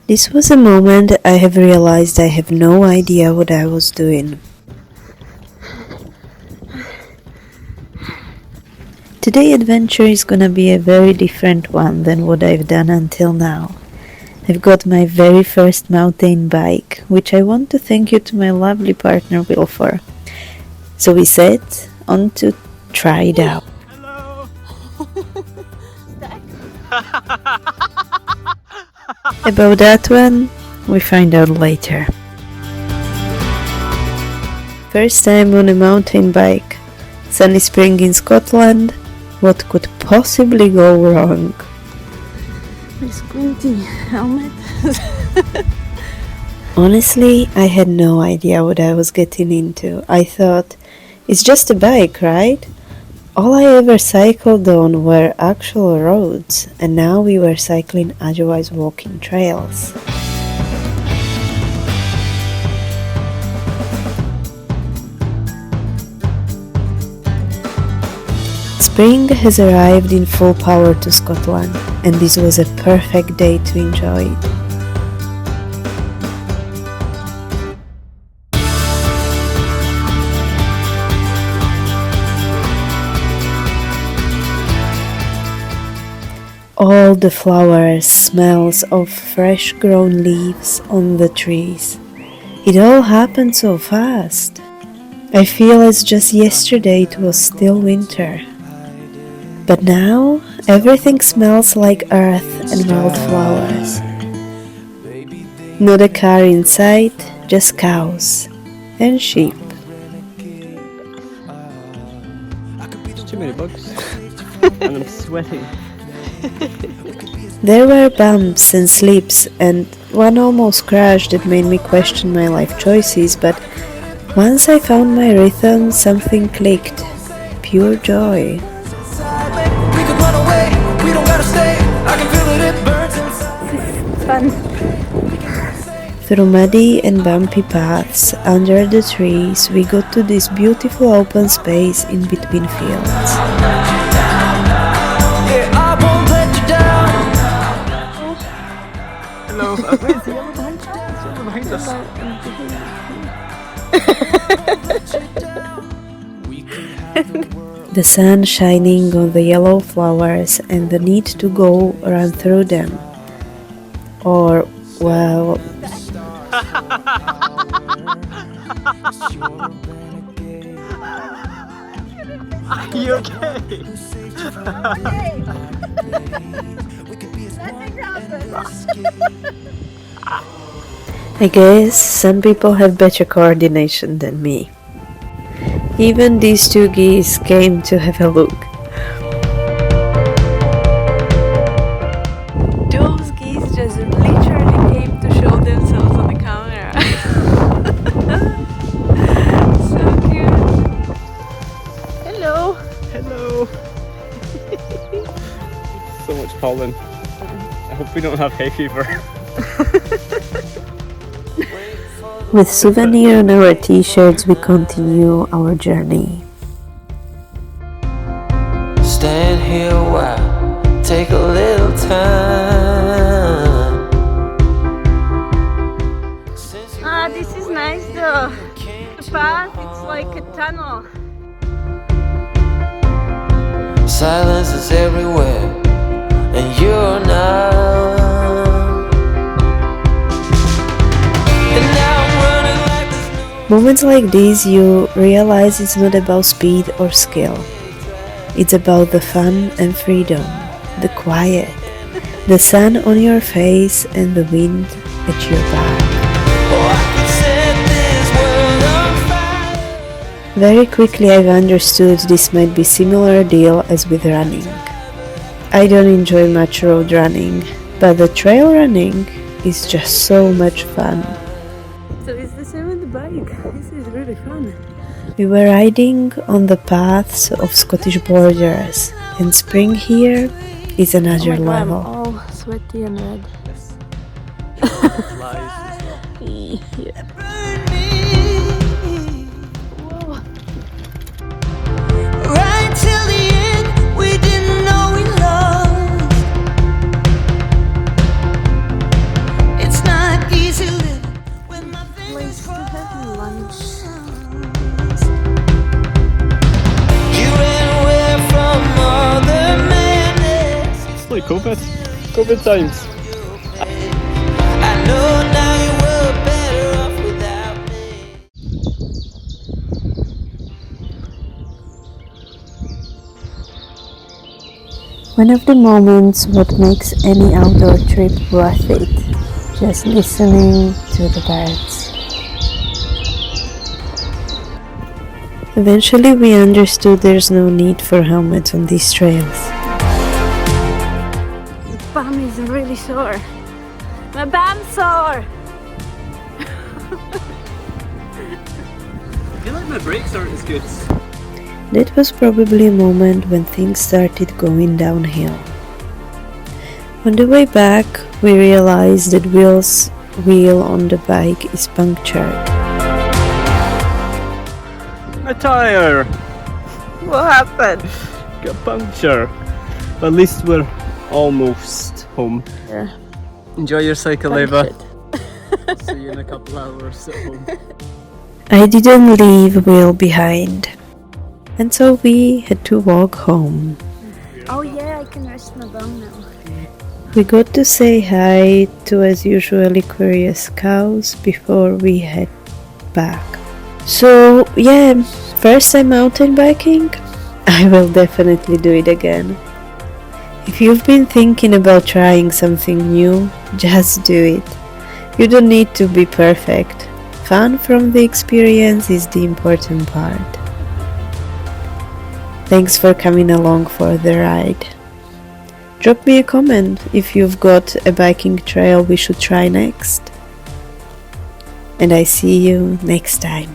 This was a moment I have realized I have no idea what I was doing. Today's adventure is gonna be a very different one than what I've done until now. I've got my very first mountain bike, which I want to thank you to my lovely partner Will for. So we set on to try it out. Hello. About that one, we find out later. First time on a mountain bike, sunny spring in Scotland, what could possibly go wrong? My squinty helmet. Honestly, I had no idea what I was getting into. I thought, it's just a bike, right? All I ever cycled on were actual roads, and now we were cycling otherwise walking trails. Spring has arrived in full power to Scotland, and this was a perfect day to enjoy it. All the flowers, smells of fresh grown leaves on the trees. It all happened so fast. I feel as just yesterday it was still winter. But now everything smells like earth and wildflowers. Not a car in sight, just cows and sheep. There's too many bugs. And I'm sweating. There were bumps and slips, and one almost crashed that made me question my life choices, but once I found my rhythm, something clicked. Pure joy. Fun. Through muddy and bumpy paths under the trees, we got to this beautiful open space in between fields. Hello. Where's the yellow behind us? It's yellow behind us. The sun shining on the yellow flowers and the need to go run through them. Or, well... Are you okay? I guess some people have better coordination than me. Even these two geese came to have a look. Those geese just literally came to show themselves on the camera. So cute. Hello. Hello. So much pollen. I hope we don't have hay fever. With souvenir on our t-shirts, we continue our journey. Stand here a while, take a little time. This is nice though. The path, it's like a tunnel. Silence is everywhere, and you're not. And now I'm running like this. Moments like these, you realize it's not about speed or skill. It's about the fun and freedom, the quiet, the sun on your face and the wind at your back. Oh, I could set this world on fire. Very quickly I've understood this might be similar deal as with running. I don't enjoy much road running, but the trail running is just so much fun. So it's the same with the bike. This is really fun. We were riding on the paths of Scottish borders, and spring here is another level. I'm all sweaty and red. Yeah. Whoa. Right till the end, we didn't know we lost. It's COVID times. I know now you were better off without me. One of the moments what makes any outdoor trip worth it, just listening to the birds. Eventually we understood there's no need for helmets on these trails. My bum is really sore. My bum's sore. I feel like my brakes aren't as good. That was probably a moment when things started going downhill. On the way back, we realized that Will's wheel on the bike is punctured. My tire What happened? got puncture. But at least we're almost home. Yeah. Enjoy your cycle, Eva. Punctured. See you in a couple hours at home. I didn't leave Will behind, and so we had to walk home. Oh yeah, I can rest my bum now. We got to say hi to, as usually, curious cows before we head back. So yeah, first time mountain biking, I will definitely do it again. If you've been thinking about trying something new, just do it. You don't need to be perfect. Fun from the experience is the important part. Thanks for coming along for the ride. Drop me a comment if you've got a biking trail we should try next. And I see you next time.